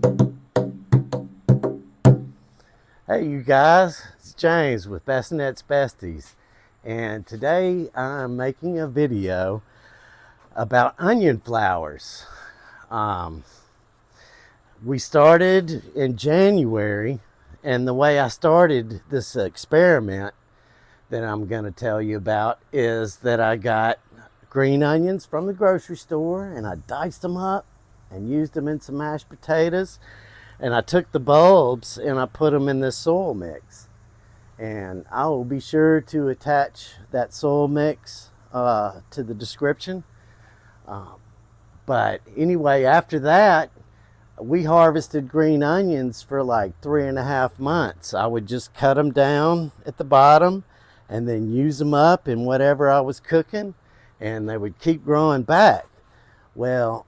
Hey you guys, it's James with Bassinet's Besties, and today I'm making a video about onion flowers. Um, we started in January, and the way I started this experiment that I'm going to tell you about is that I got green onions from the grocery store and I diced them up and used them in some mashed potatoes, and I took the bulbs and I put them in this soil mix. And I will be sure to attach that soil mix to the description. Uh, but anyway, after that, we harvested green onions for like 3.5 months. I would just cut them down at the bottom and then use them up in whatever I was cooking, and they would keep growing back. Well,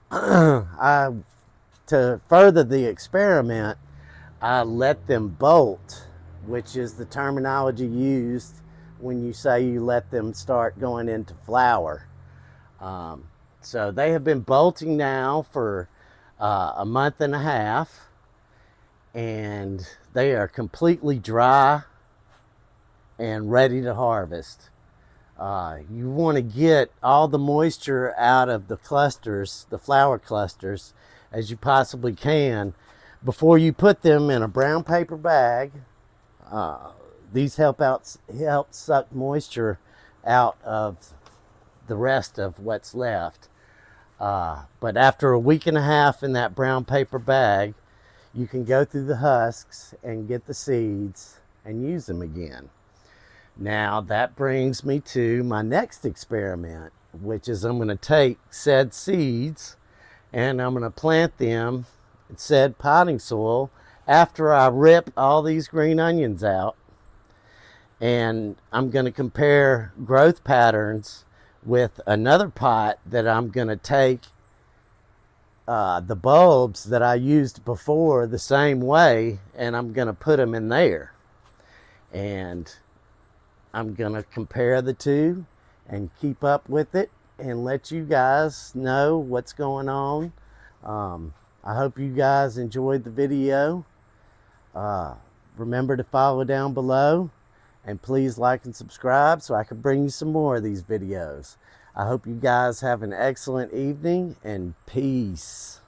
to further the experiment, I let them bolt, which is the terminology used when you say you let them start going into flower. Um, so they have been bolting now for a month and a half, and they are completely dry and ready to harvest. You want to get all the moisture out of the clusters, the flower clusters, as you possibly can before you put them in a brown paper bag. Uh, these help suck moisture out of the rest of what's left. But after a week and a half in that brown paper bag, you can go through the husks and get the seeds and use them again. Now that brings me to my next experiment, which is I'm going to take said seeds and I'm going to plant them in said potting soil after I rip all these green onions out. And I'm going to compare growth patterns with another pot that I'm going to take the bulbs that I used before the same way, and I'm going to put them in there. And I'm going to compare the two and keep up with it and let you guys know what's going on. I hope you guys enjoyed the video. Remember to follow down below, and please like and subscribe so I can bring you some more of these videos. I hope you guys have an excellent evening, and peace.